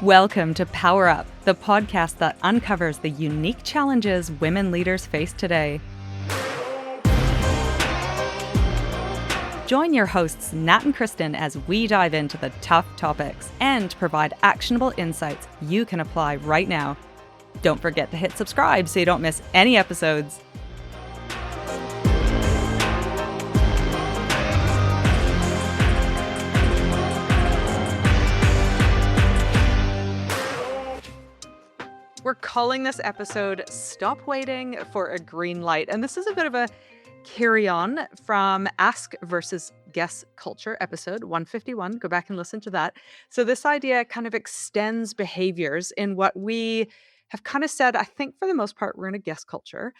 Welcome to Power Up, the podcast that uncovers the unique challenges women leaders face today. Join your hosts, Nat and Kristen, as we dive into the tough topics and provide actionable insights you can apply right now. Don't forget to hit subscribe so you don't miss any episodes. We're calling this episode Stop Waiting for a Green Light. And this is a bit of a carry on from Ask versus Guess Culture episode 151. Go back and listen to that. So this idea kind of extends behaviors in what we have kind of said, I think for the most part, we're in a guess culture.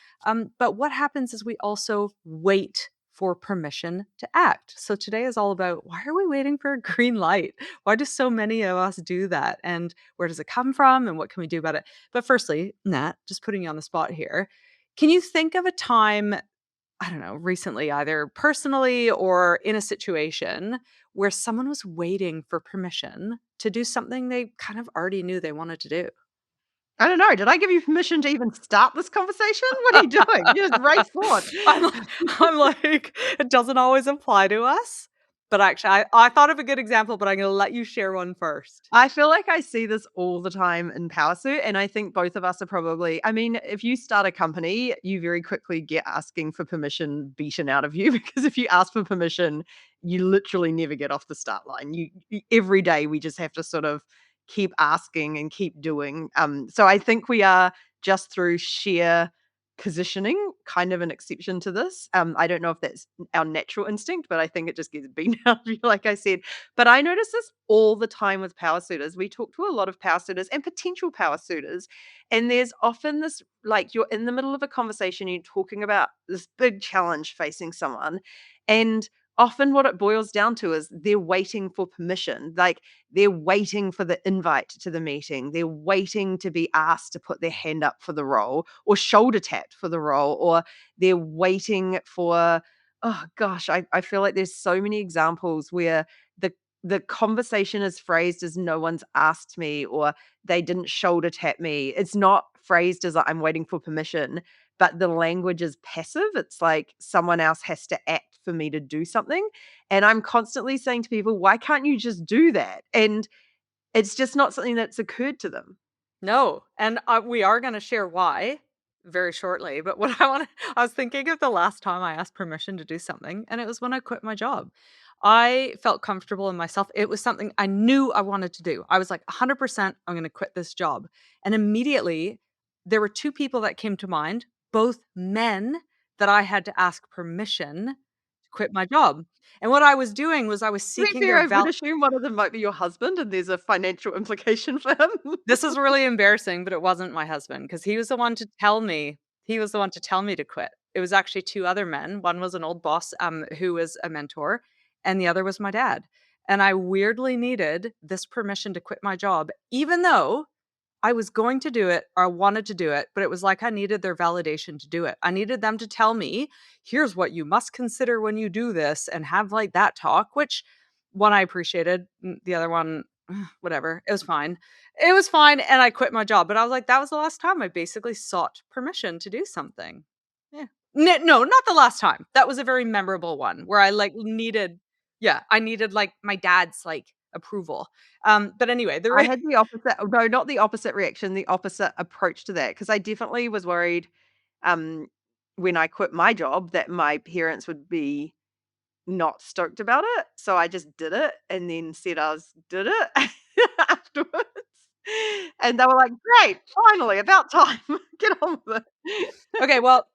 But what happens is we also wait for permission to act. So today is all about, why are we waiting for a green light? Why do so many of us do that? And where does it come from? And what can we do about it? But firstly, Nat, just putting you on the spot here, can you think of a time, I don't know, recently, either personally or in a situation where someone was waiting for permission to do something they kind of already knew they wanted to do? I don't know. Did I give you permission to even start this conversation? What are you doing? You just race forward. I'm like, it doesn't always apply to us. But actually, I thought of a good example, but I'm going to let you share one first. I feel like I see this all the time in Powersuit, and I think both of us are probably, I mean, if you start a company, you very quickly get asking for permission beaten out of you, because if you ask for permission, you literally never get off the start line. Every day we just have to sort of keep asking and keep doing. So I think we are, just through sheer positioning, kind of an exception to this. I don't know if that's our natural instinct, but I think it just gets beaten out of you, like I said. But I notice this all the time with power suiters. We talk to a lot of power suitors and potential power suitors, and there's often this, like, you're in the middle of a conversation, you're talking about this big challenge facing someone, and often what it boils down to is they're waiting for permission. Like, they're waiting for the invite to the meeting. They're waiting to be asked to put their hand up for the role or shoulder tapped for the role, or they're waiting for, oh gosh, I feel like there's so many examples where the conversation is phrased as no one's asked me, or they didn't shoulder tap me. It's not phrased as I'm waiting for permission, but the language is passive. It's like someone else has to act for me to do something. And I'm constantly saying to people, why can't you just do that? And it's just not something that's occurred to them. No, and we are going to share why very shortly. But what I was thinking of the last time I asked permission to do something, and it was when I quit my job. I felt comfortable in myself. It was something I knew I wanted to do. I was like, 100%, I'm going to quit this job. And immediately, there were two people that came to mind, both men that I had to ask permission to quit my job. And what I was doing was I was To be seeking fair, their I would assume one of them might be your husband, and there's a financial implication for him. This is really embarrassing, but it wasn't my husband because he was the one to tell me to quit. It was actually two other men. One was an old boss, who was a mentor, and the other was my dad. And I weirdly needed this permission to quit my job, even though I was going to do it or I wanted to do it, but it was like I needed their validation to do it. I needed them to tell me, here's what you must consider when you do this, and have like that talk, which one I appreciated. The other one, whatever. It was fine. It was fine. And I quit my job. But I was like, that was the last time I basically sought permission to do something. Yeah. No, not the last time. That was a very memorable one where I like needed, yeah, I needed like my dad's like approval. But anyway, I had the opposite, no, not the opposite reaction, the opposite approach to that, because I definitely was worried, um, when I quit my job, that my parents would be not stoked about it. So I just did it and then said did it afterwards. And they were like, great, finally, about time. Get on with it. Okay, well,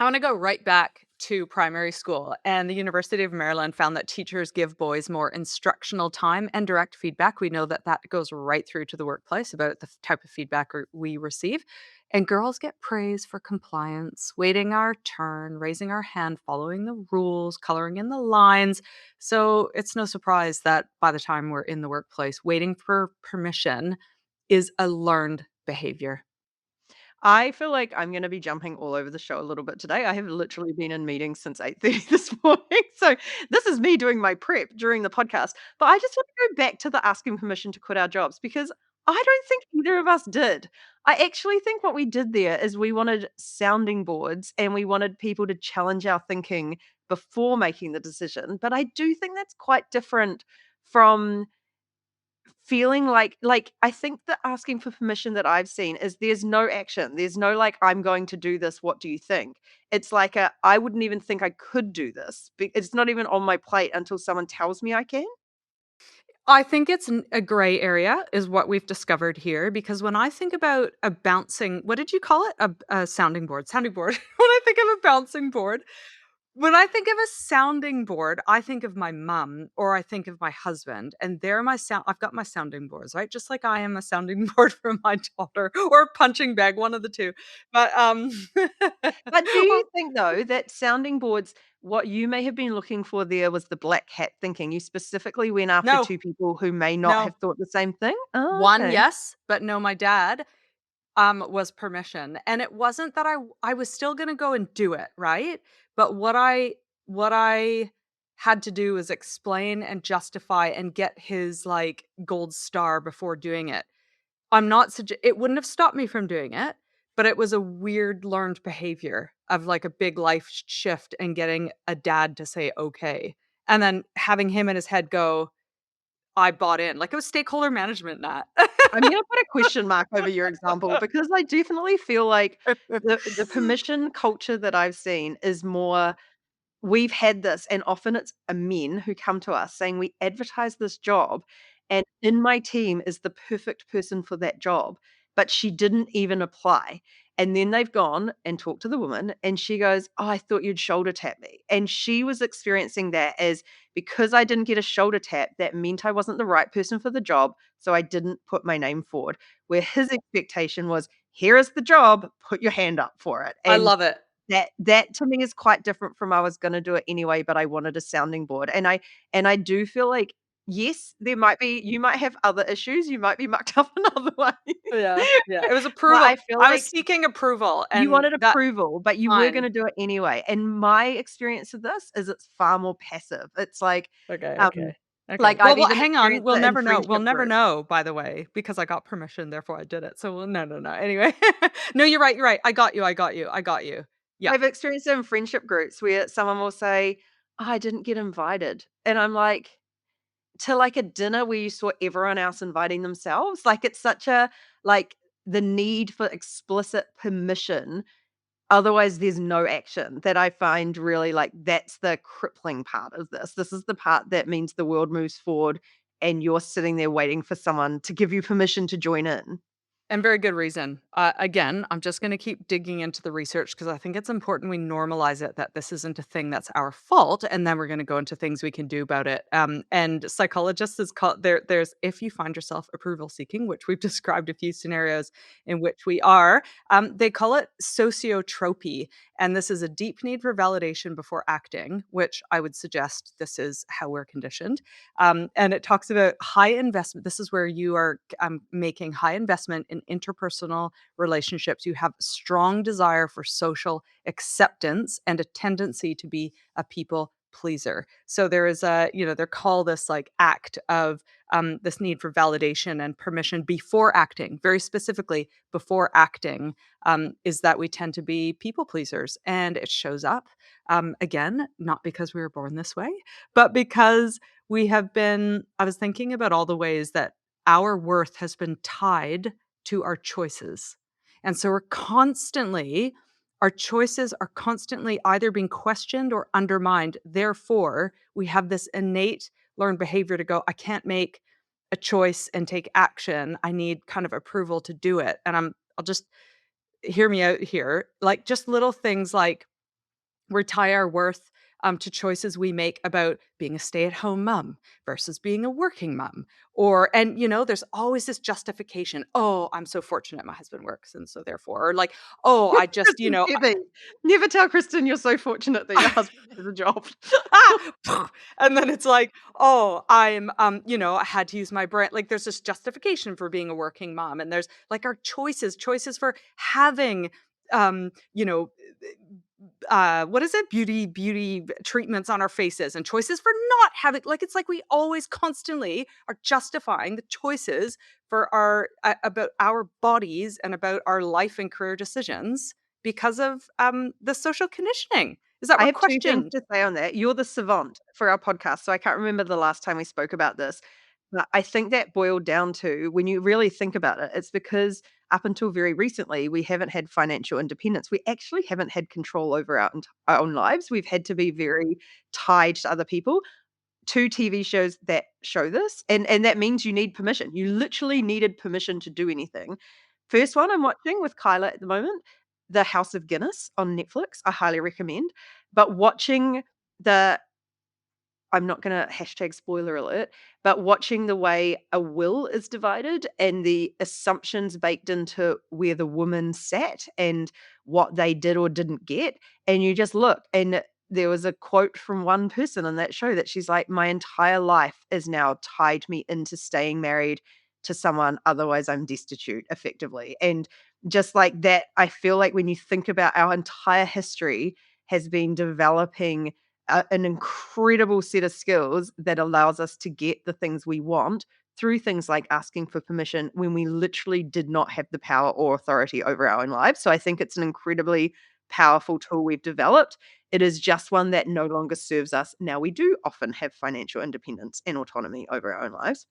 I want to go right back to primary school. And the University of Maryland found that teachers give boys more instructional time and direct feedback. We know that that goes right through to the workplace about the type of feedback we receive. And girls get praise for compliance, waiting our turn, raising our hand, following the rules, coloring in the lines. So it's no surprise that by the time we're in the workplace, waiting for permission is a learned behavior. I feel like I'm gonna be jumping all over the show a little bit today. I have literally been in meetings since 8:30 this morning. So this is me doing my prep during the podcast. But I just want to go back to the asking permission to quit our jobs, because I don't think either of us did. I actually think what we did there is we wanted sounding boards and we wanted people to challenge our thinking before making the decision. But I do think that's quite different from feeling like I think the asking for permission that I've seen is there's no action. There's no like, I'm going to do this. What do you think? It's like a I wouldn't even think I could do this. It's not even on my plate until someone tells me I can. I think it's a gray area is what we've discovered here because when I think about a bouncing what did you call it? A sounding board. Sounding board. When I think of a bouncing board, when I think of a sounding board, I think of my mom or I think of my husband, and they're my I've got my sounding boards, right? Just like I am a sounding board for my daughter or a punching bag, one of the 2. But, But do well, you think though that sounding boards, what you may have been looking for there was the black hat thinking? You specifically went after no, 2 people who may not no. have thought the same thing? Oh, 1, okay. yes, but no, my dad was permission, and it wasn't that I was still gonna go and do it, right? But what I had to do was explain and justify and get his, like, gold star before doing it. I'm not it wouldn't have stopped me from doing it, but it was a weird learned behavior of, like, a big life shift and getting a dad to say, "Okay," and then having him in his head go, "I bought in." Like, it was stakeholder management, Nat. I'm gonna put a question mark over your example because I definitely feel like the permission culture that I've seen is more we've had this, and often it's men who come to us saying, "We advertise this job, and in my team is the perfect person for that job, but she didn't even apply." And then they've gone and talked to the woman, and she goes, "Oh, I thought you'd shoulder tap me." And she was experiencing that as because I didn't get a shoulder tap, that meant I wasn't the right person for the job, so I didn't put my name forward. Where his expectation was, "Here is the job, put your hand up for it." I And love it. that to me is quite different from I was gonna do it anyway, but I wanted a sounding board, and I do feel like, yes, there might be you might have other issues, you might be mucked up in other ways, Yeah, yeah, it was but approval. I feel I was like seeking approval, you and wanted that approval, but you were fine. gonna do it anyway, and my experience of this is it's far more passive. It's Okay, um, okay, okay. like Well I've well, even hang on, experienced it in we'll friendship never groups. know, by the way, because I got permission, therefore I did it, so no, no, no, anyway. No, you're right, I got you, I got you, I got you. Yeah, I've experienced it in friendship groups where someone will say, "Oh, I didn't get invited," and I'm like to, like, a dinner where you saw everyone else inviting themselves, like, it's such a like, the need for explicit permission, otherwise there's no action that I find really, like, that's the crippling part of this. This is the part that means the world moves forward and you're sitting there waiting for someone to give you permission to join in. and very good reason. Again, I'm just gonna keep digging into the research because I think it's important we normalize it that this isn't a thing that's our fault, and then we're gonna go into things we can do about it. And psychologists is called there's if you find yourself approval seeking, which we've described a few scenarios in which we are, they call it sociotropy, and this is a deep need for validation before acting, which I would suggest this is how we're conditioned. And it talks about high investment. This is where you are making high investment in interpersonal relationships. You have strong desire for social acceptance and a tendency to be a people pleaser. So there is they call this like act of this need for validation and permission before acting, very specifically before acting, is that we tend to be people pleasers. And it shows up again, not because we were born this way, but because I was thinking about all the ways that our worth has been tied to our choices. And so our choices are constantly either being questioned or undermined. Therefore, we have this innate learned behavior to go, I can't make a choice and take action. I need kind of approval to do it. And I'll just hear me out here. Like just little things like we tie our worth to choices we make about being a stay-at-home mom versus being a working mom. There's always this justification. Oh, I'm so fortunate my husband works, and so therefore, or like, oh, I just, Kristen Stevie, never tell Kristen you're so fortunate that your husband has a job. and then it's like, oh, I had to use my brain. Like, there's this justification for being a working mom, and there's like our choices for having, um, you know, what is it? Beauty treatments on our faces and choices for not having, like, it's like we always constantly are justifying the choices for our about our bodies and about our life and career decisions because of the social conditioning. Is that I we're have 2 things questioned. to say on that. You're the savant for our podcast, so I can't remember the last time we spoke about this, but I think that boiled down to when you really think about it, it's because up until very recently, we haven't had financial independence. We actually haven't had control over our own lives. We've had to be very tied to other people. 2 TV shows that show this, and that means you need permission. You literally needed permission to do anything. First one I'm watching with Kyla at the moment, The House of Guinness on Netflix. I highly recommend. But watching the I'm not gonna hashtag spoiler alert, but watching the way a will is divided and the assumptions baked into where the woman sat and what they did or didn't get, and you just look, and there was a quote from one person on that show that she's like, "My entire life is now tied me into staying married to someone, otherwise I'm destitute," effectively, and just like that, I feel like when you think about our entire history has been developing an incredible set of skills that allows us to get the things we want through things like asking for permission when we literally did not have the power or authority over our own lives. So I think it's an incredibly powerful tool we've developed. It is just one that no longer serves us. Now we do often have financial independence and autonomy over our own lives.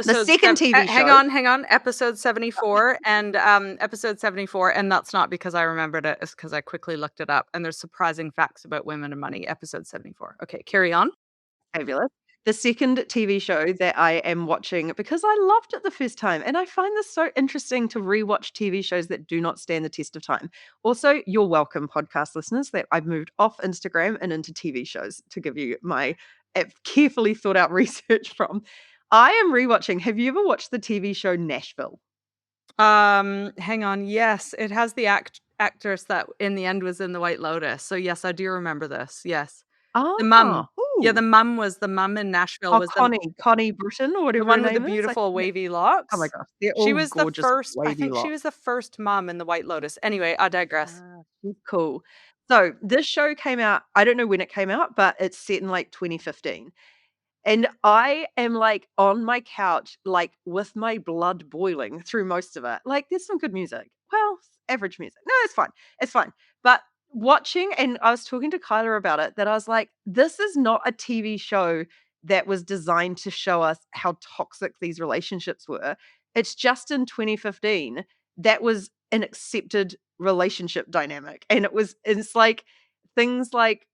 The second TV Hang show, on, hang on, episode 74 and, episode 74, and that's not because I remembered it, it's because I quickly looked it up, and there's surprising facts about women and money, episode 74. Okay, carry on. fabulous. The second TV show that I am watching because I loved it the first time, and I find this so interesting to rewatch TV shows that do not stand the test of time. Also, you're welcome, podcast listeners, that I've moved off Instagram and into TV shows to give you my carefully thought out research from. I am rewatching. Have you ever watched the TV show Nashville? Hang on, yes, it has the actress that in the end was in The White Lotus, so yes, I do remember this, yes. The Ah, mum. Yeah, ooh. the mum in Nashville Oh, was Connie Britton or the whatever her one with the name is. I beautiful can't wavy oh my locks. gosh, they're She all was the gorgeous first I wavy think she locks. was the first mum in The White Lotus. Anyway, I digress. She's cool. So, this show came out I don't know when it came out, but it's set in, like, 2015. And I am, like, on my couch, like, with my blood boiling through most of it. Like, there's some good music. Well, average music. No, it's fine. It's fine. But watching and I was talking to Kyla about it, that I was like, "This is not a TV show that was designed to show us how toxic these relationships were. It's just in 2015, that was an accepted relationship dynamic." And it's like things like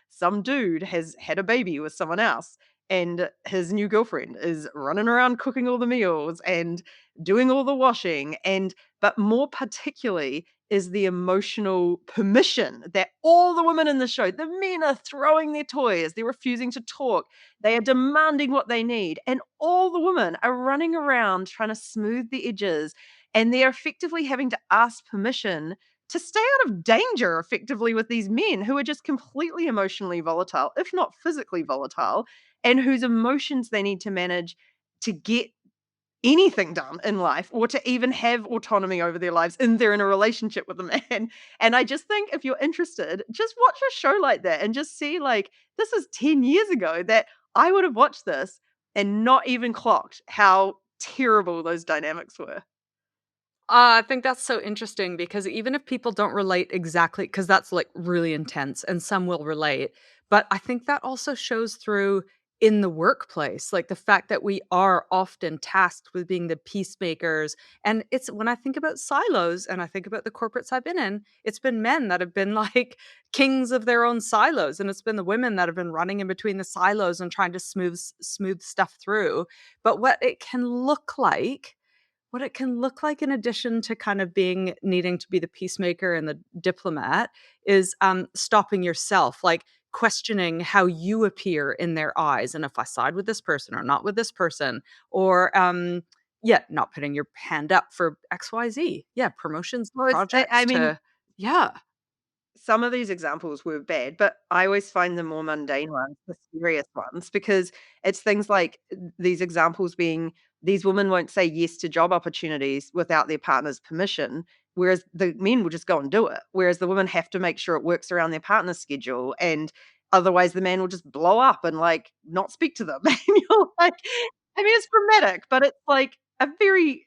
some dude has had a baby with someone else and his new girlfriend is running around cooking all the meals and doing all the washing and but more particularly is the emotional permission that all the women in the show, the men are throwing their toys, they're refusing to talk, they are demanding what they need, and all the women are running around trying to smooth the edges, and they're effectively having to ask permission to stay out of danger effectively with these men who are just completely emotionally volatile, if not physically volatile, and whose emotions they need to manage to get anything done in life or to even have autonomy over their lives and they're in a relationship with a man. And I just think if you're interested, just watch a show like that and just see like this is 10 years ago that I would have watched this and not even clocked how terrible those dynamics were. I think that's so interesting because even if people don't relate exactly, because that's like really intense and some will relate, but I think that also shows through in the workplace, like the fact that we are often tasked with being the peacemakers. And it's when I think about silos and I think about the corporates I've been in, it's been men that have been like kings of their own silos. And it's been the women that have been running in between the silos and trying to smooth stuff through. But what it can look like in addition to kind of being needing to be the peacemaker and the diplomat is stopping yourself, like questioning how you appear in their eyes and if I side with this person or not with this person, or yeah, not putting your hand up for XYZ. Yeah, promotions, Well, projects I mean, to yeah. some of these examples were bad, but I always find the more mundane ones the serious ones because it's things like these examples being these women won't say yes to job opportunities without their partner's permission whereas the men will just go and do it. Whereas the women have to make sure it works around their partner's schedule, and otherwise the man will just blow up and, like, not speak to them. And you're like, I mean, it's dramatic, but it's like a very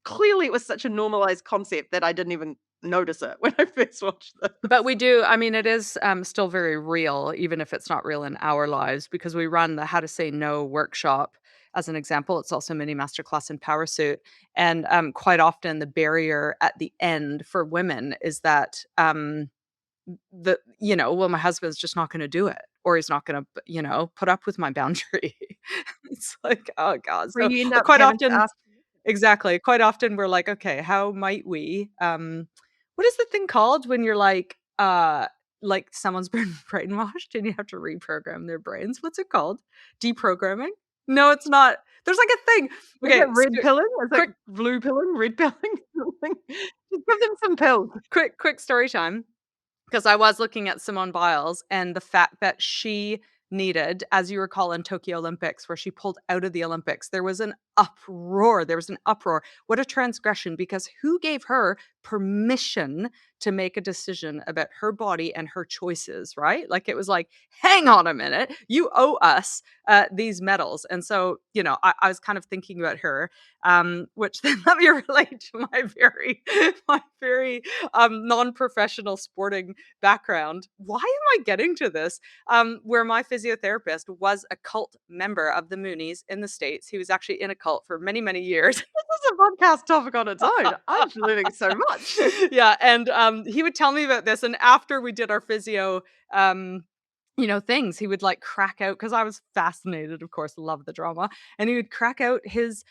clearly it was such a normalized concept that I didn't even notice it when I first watched But this. we do I mean, it is, still very real, even if it's not real in our lives, because we run the How to Say No workshop as an example. It's also a mini masterclass in power suit, and, quite often the barrier at the end for women is that, well, my husband's just not gonna do it, or he's not gonna, put up with my boundary. It's like, oh god. Where So, you end up quite having to often ask. exactly. Quite often we're like, "Okay, how might we, what is the thing called when you're like someone's been brainwashed and you have to reprogram their brains? What's it called? Deprogramming? No, it's not. There's like a thing. Is it Okay, red pilling? Is it quick blue pilling? Red pilling? Something? Just give them some pills. quick story time. 'Cause I was looking at Simone Biles and the fact that she needed, as you recall in Tokyo Olympics, where she pulled out of the Olympics, there was an uproar. What a transgression, because who gave her permission to make a decision about her body and her choices, right? Like, it was like, "Hang on a minute, you owe us, these medals." And so, I was kind of thinking about her, which then let me relate to my very, non-professional sporting background. Why am I getting to this? Where my physiotherapist was a cult member of the Moonies in the States. He was actually in a cult for many, many years. This is a podcast topic on its own. I'm learning so much. Yeah, and he would tell me about this. And after we did our physio, things, he would like crack out because I was fascinated, of course, love the drama, and he would crack out his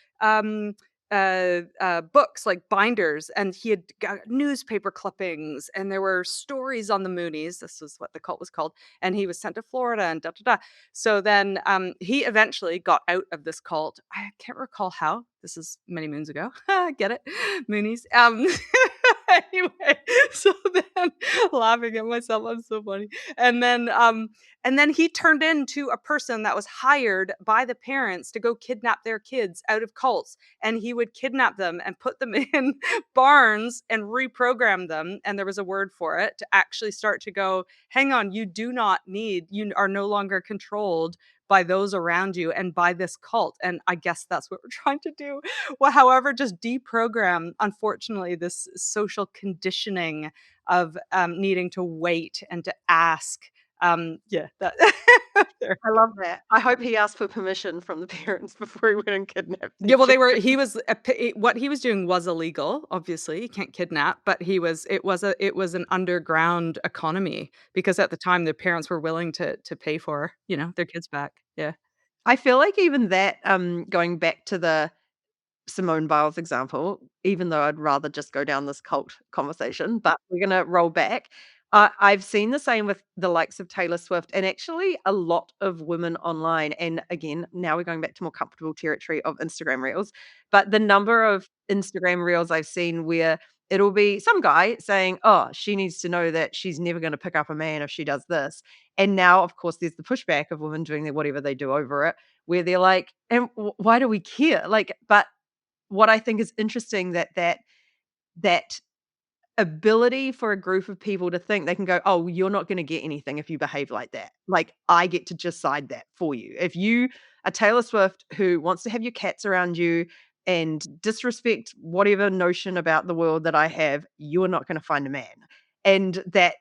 books like binders, and he had got newspaper clippings, and there were stories on the Moonies. This was what the cult was called, and he was sent to Florida and da da da. So then he eventually got out of this cult. I can't recall how. This is many moons ago. Get it, Moonies. Anyway, so then laughing at myself, I'm so funny. And then he turned into a person that was hired by the parents to go kidnap their kids out of cults, and he would kidnap them and put them in barns and reprogram them, and there was a word for it, to actually start to go, hang on, you are no longer controlled by those around you and by this cult. And I guess that's what we're trying to do. Well, however, just deprogram, unfortunately, this social conditioning of needing to wait and to ask. Yeah, that there. I love that. I hope he asked for permission from the parents before he went and kidnapped their Yeah, well, children. what he was doing was illegal, obviously, you can't kidnap, but it was an underground economy, because at the time, the parents were willing to pay for, their kids back. Yeah. I feel like even that, going back to the Simone Biles example, even though I'd rather just go down this cult conversation, but we're gonna roll back. I've seen the same with the likes of Taylor Swift and actually a lot of women online. And again, now we're going back to more comfortable territory of Instagram Reels. But the number of Instagram Reels I've seen where it'll be some guy saying, "Oh, she needs to know that she's never gonna pick up a man if she does this." And now, of course, there's the pushback of women doing their whatever they do over it, where they're like, "And why do we care?" Like, but what I think is interesting that ability for a group of people to think they can go, "Oh, you're not gonna get anything if you behave like that. Like, I get to decide that for you. If you are Taylor Swift who wants to have your cats around you and disrespect whatever notion about the world that I have, you are not gonna find a man." And that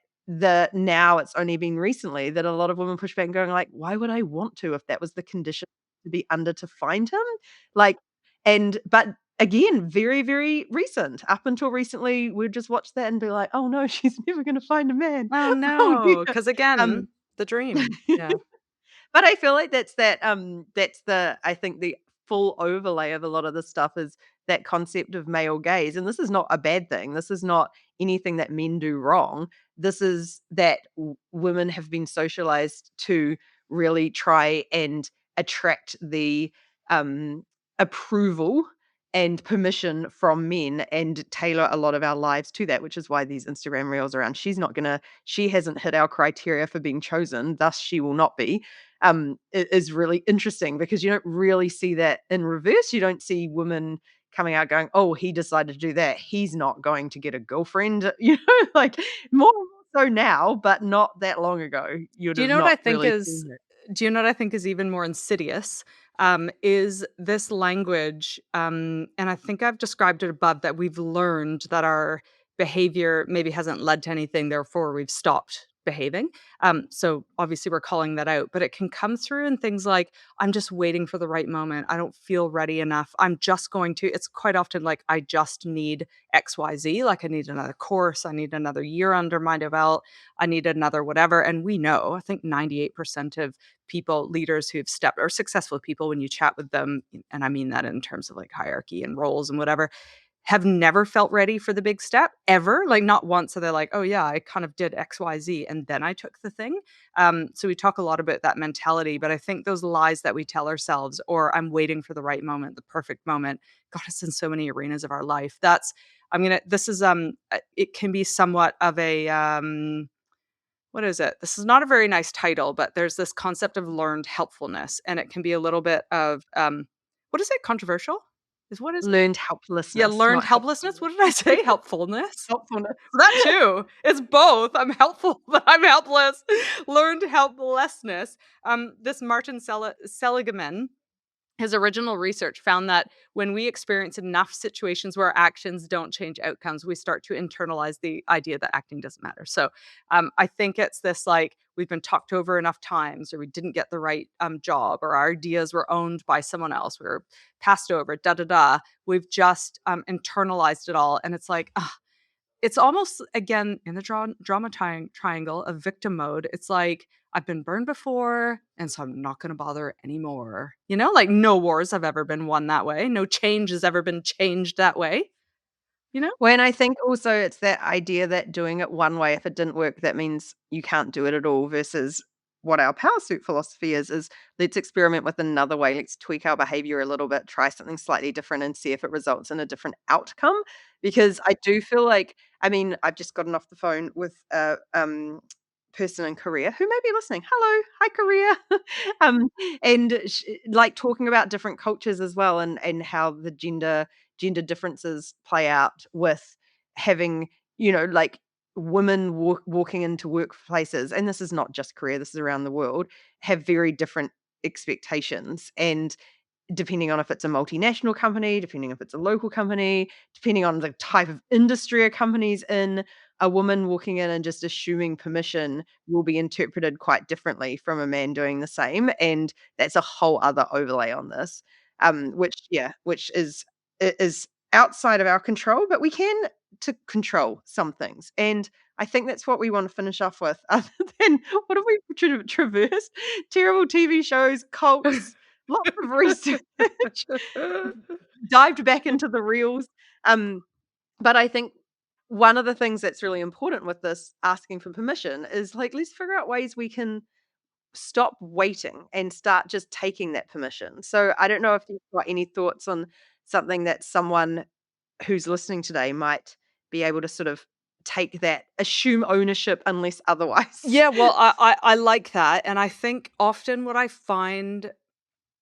now it's only been recently that a lot of women push back and going like, "Why would I want to if that was the condition to be under to find him?" Like, but again, very, very recent. Up until recently, we'd just watch that and be like, "Oh, no, she's never gonna find a man." Oh, Oh, no, dear. because again, Um, the dream. Yeah. but I feel like that's I think the full overlay of a lot of this stuff is that concept of male gaze, and this is not a bad thing. This is not anything that men do wrong. This is that women have been socialized to really try and attract the, approval and permission from men and tailor a lot of our lives to that, which is why these Instagram reels around, she hasn't hit our criteria for being chosen, thus she will not be, is really interesting because you don't really see that in reverse. You don't see women coming out going, "Oh, he decided to do that. He's not going to get a girlfriend." Like more so now, but not that long ago. You'd Do you have know what I not think really is seen it. do you know what I think is even more insidious? Is this language, and I think I've described it above, that we've learned that our behavior maybe hasn't led to anything, therefore we've stopped behaving. So obviously we're calling that out, but it can come through in things like, I'm just waiting for the right moment. I don't feel ready enough. I'm just going to, it's quite often like, I just need XYZ. Like I need another course. I need another year under my belt. I need another whatever. And we know, I think 98% of people, leaders who've stepped, or successful people, when you chat with them, and I mean that in terms of like hierarchy and roles and whatever, have never felt ready for the big step ever. Like not once are they like, oh yeah, I kind of did XYZ and then I took the thing. So we talk a lot about that mentality, but I think those lies that we tell ourselves, or I'm waiting for the right moment, the perfect moment, got us in so many arenas of our life. That's, I'm gonna, this is it can be somewhat of a what is it? This is not a very nice title, but there's this concept of learned helpfulness, and it can be a little bit of, what is it? Controversial? What is it? Learned Yeah, helplessness, learned not helplessness? helpfulness. What did I say? Helpfulness? Helpfulness. That too. It's both. I'm helpful, but I'm helpless. Learned helplessness. This Martin Seligman, his original research found that when we experience enough situations where our actions don't change outcomes, we start to internalize the idea that acting doesn't matter. So I think it's this like, we've been talked over enough times, or we didn't get the right job, or our ideas were owned by someone else. We were passed over, da da da. We've just internalized it all. And it's like, it's almost, again, in the drama triangle of victim mode, it's like, I've been burned before, and so I'm not gonna bother anymore. You know, like, no wars have ever been won that way. No change has ever been changed that way, you know? When I think also it's that idea that doing it one way, if it didn't work, that means you can't do it at all versus what our power suit philosophy is let's experiment with another way. Let's tweak our behavior a little bit, try something slightly different and see if it results in a different outcome. Because I do feel like, I mean, I've just gotten off the phone with a person in Korea who may be listening. Hello, hi Korea. um, and like talking about different cultures as well, and how the gender differences play out with having, like women walking into workplaces, and this is not just Korea, this is around the world, have very different expectations. And depending on if it's a multinational company, depending if it's a local company, depending on the type of industry a company's in, a woman walking in and just assuming permission will be interpreted quite differently from a man doing the same. And that's a whole other overlay on this, which is outside of our control, but we can to control some things. And I think that's what we want to finish off with. Other than what have we traversed? Terrible TV shows, cults, lots of research, dived back into the reels. Um, but I think one of the things that's really important with this asking for permission is like, let's figure out ways we can stop waiting and start just taking that permission. So I don't know if you've got any thoughts on something that someone who's listening today might be able to sort of take that, assume ownership unless otherwise. Yeah, well, I like that, and I think often what I find,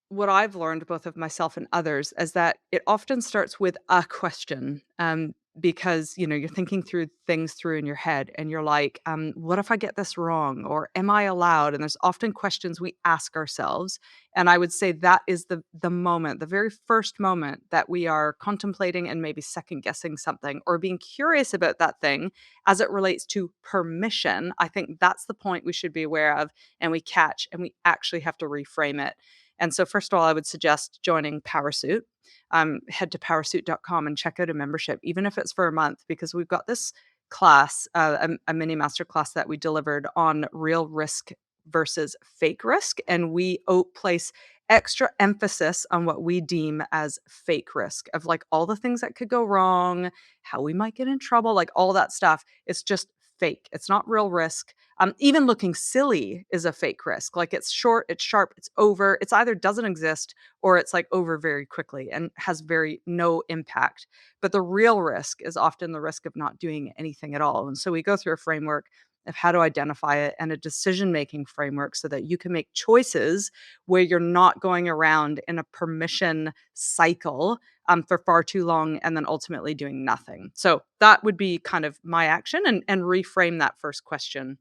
what I've learned both of myself and others, is that it often starts with a question. Because you're thinking through things through in your head, and you're like, what if I get this wrong, or am I allowed? And there's often questions we ask ourselves. And I would say that is the moment, the very first moment that we are contemplating and maybe second guessing something, or being curious about that thing as it relates to permission. I think that's the point we should be aware of, and we catch, and we actually have to reframe it. And so, first of all, I would suggest joining PowerSuit. Head to powersuit.com and check out a membership, even if it's for a month, because we've got this class, a mini master class that we delivered on real risk versus fake risk. And we place extra emphasis on what we deem as fake risk, of like all the things that could go wrong, how we might get in trouble, like all that stuff. It's just fake. It's not real risk. Even looking silly is a fake risk. Like it's short, it's sharp, it's over. It's either doesn't exist, or it's like over very quickly and has very no impact. But the real risk is often the risk of not doing anything at all. And so we go through a framework of how to identify it and a decision making framework so that you can make choices where you're not going around in a permission cycle for far too long and then ultimately doing nothing. So that would be kind of my action, and reframe that first question.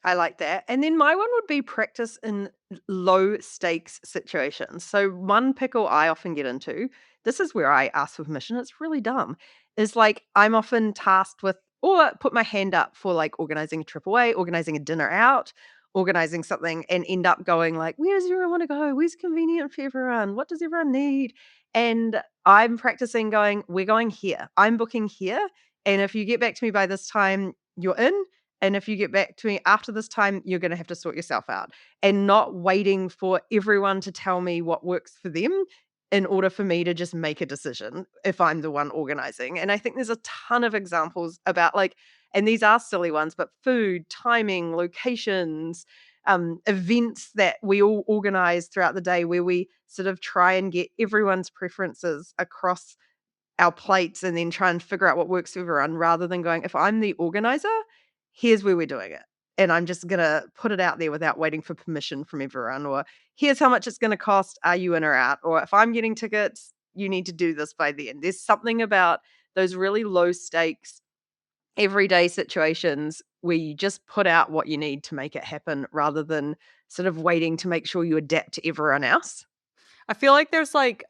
I like that. And then my one would be practice in low stakes situations. So one pickle I often get into, this is where I ask for permission. It's really dumb. Is like I'm often tasked with or put my hand up for like organizing a trip away, organizing a dinner out, organizing something and end up going like, where does everyone want to go? Where's convenient for everyone? What does everyone need? And I'm practicing going, we're going here. I'm booking here. And if you get back to me by this time, you're in. And if you get back to me after this time, you're going to have to sort yourself out and not waiting for everyone to tell me what works for them in order for me to just make a decision if I'm the one organizing. And I think there's a ton of examples about like, and these are silly ones, but food, timing, locations, events that we all organize throughout the day where we sort of try and get everyone's preferences across our plates and then try and figure out what works for everyone rather than going, if I'm the organizer, here's where we're doing it. And I'm just going to put it out there without waiting for permission from everyone. Or here's how much it's going to cost. Are you in or out? Or if I'm getting tickets, you need to do this by then. There's something about those really low stakes, everyday situations where you just put out what you need to make it happen rather than sort of waiting to make sure you adapt to everyone else. I feel like there's like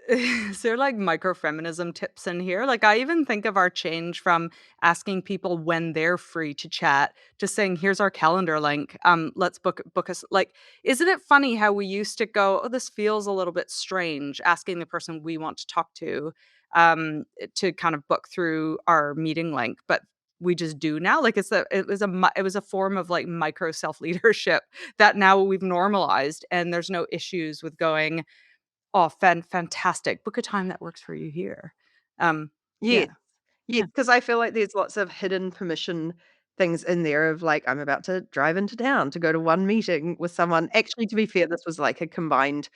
is there like microfeminism tips in here? Like I even think of our change from asking people when they're free to chat to saying, here's our calendar link. Let's book us. Like, isn't it funny how we used to go, oh, this feels a little bit strange, asking the person we want to talk to kind of book through our meeting link, but we just do now. Like it was a form of like micro self leadership that now we've normalized, and there's no issues with going, "Oh, fantastic. Book a time that works for you here." Yeah. Yeah, Yeah, yeah. because I feel like there's lots of hidden permission things in there of like, I'm about to drive into town to go to one meeting with someone. Actually, to be fair, this was like a combined,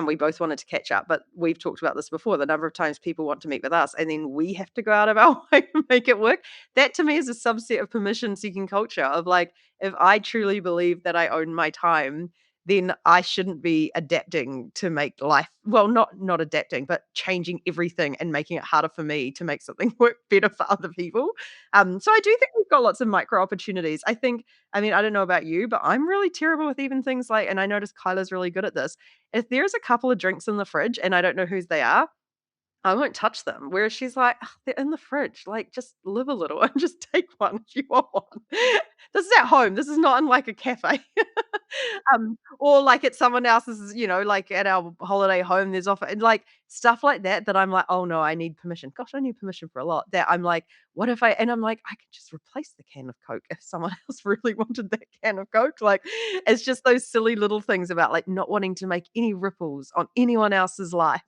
we both wanted to catch up, but we've talked about this before. The number of times people want to meet with us and then we have to go out of our way to make it work. That to me is a subset of permission seeking culture of like, if I truly believe that I own my time, then I shouldn't be adapting to make life well, not adapting, but changing everything and making it harder for me to make something work better for other people. So I do think we've got lots of micro opportunities. I mean, I don't know about you, but I'm really terrible with even things like, and I noticed Kyla's really good at this. If there's a couple of drinks in the fridge and I don't know whose they are, I won't touch them. Whereas she's like, "Ugh, they're in the fridge. Like, just live a little and just take one if you want one." This is at home. This is not in like a cafe. Or like at someone else's, like at our holiday home, there's often and like stuff like that that I'm like, "Oh no, I need permission." Gosh, I need permission for a lot. That I'm like, what if I and I'm like, I could just replace the can of Coke if someone else really wanted that can of Coke. Like, it's just those silly little things about like not wanting to make any ripples on anyone else's life.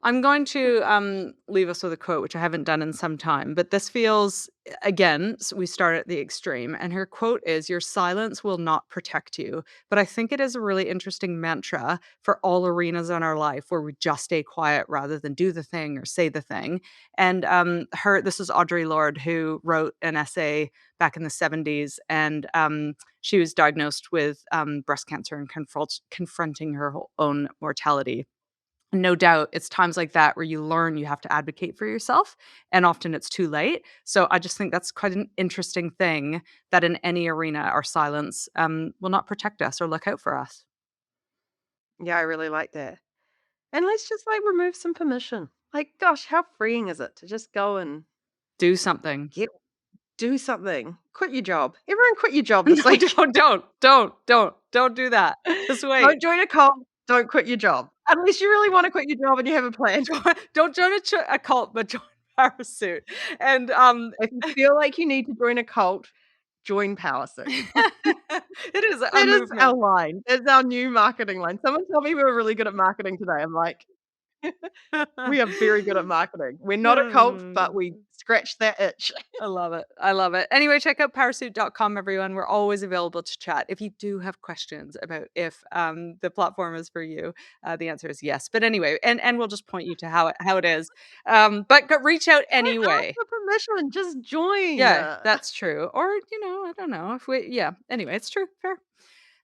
I'm going to leave us with a quote, which I haven't done in some time, but this feels, again, we start at the extreme. And her quote is, "Your silence will not protect you." But I think it is a really interesting mantra for all arenas in our life where we just stay quiet rather than do the thing or say the thing. And this is Audre Lorde, who wrote an essay back in the 70s. And she was diagnosed with breast cancer and confronting her own mortality. No doubt it's times like that where you learn you have to advocate for yourself, and often it's too late. So I just think that's quite an interesting thing, that in any arena, our silence will not protect us or look out for us. Yeah, I really like that. And let's just like remove some permission. Like, gosh, how freeing is it to just go and Do something. get do something. Quit your job. Everyone quit your job this No, week. don't do that. Just wait. Don't join a cult. Don't quit your job. Unless you really want to quit your job and you have a plan. Don't join a cult, but join Parachute. And If you feel like you need to join a cult, join Power Suit. it is a That is our movement. line. It's our new marketing line. Someone told me we were really good at marketing today. I'm like, We are very good at marketing. We're not a cult, but we scratch that itch. I love it. I love it. Anyway, check out powersuit.com, everyone. We're always available to chat. If you do have questions about if the platform is for you, the answer is yes. But anyway, and we'll just point you to how it is. Reach out Don't ask anyway. for permission, just join. Yeah, that's true. Or, I don't know if anyway, it's true. Fair.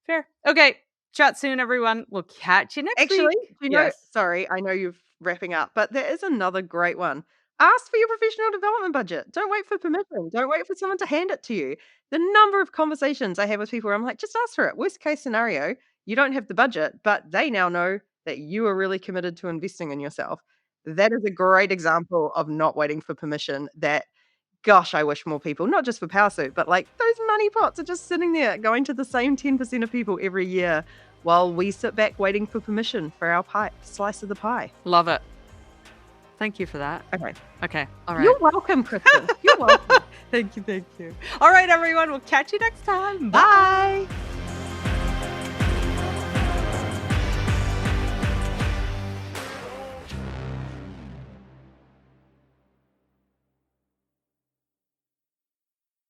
Fair. Okay. Chat soon, everyone. We'll catch you next Actually, week. do you know, Yes. sorry, I know you're wrapping up, but there is another great one. Ask for your professional development budget. Don't wait for permission. Don't wait for someone to hand it to you. The number of conversations I have with people where I'm like, just ask for it. Worst case scenario, you don't have the budget, but they now know that you are really committed to investing in yourself. That is a great example of not waiting for permission that, gosh, I wish more people, not just for PowerSuit, but like those money pots are just sitting there going to the same 10% of people every year while we sit back waiting for permission for our slice of the pie. Love it. Thank you for that. Okay. Okay. All right. You're welcome, Kristen. You're welcome. Thank you. All right, everyone. We'll catch you next time. Bye.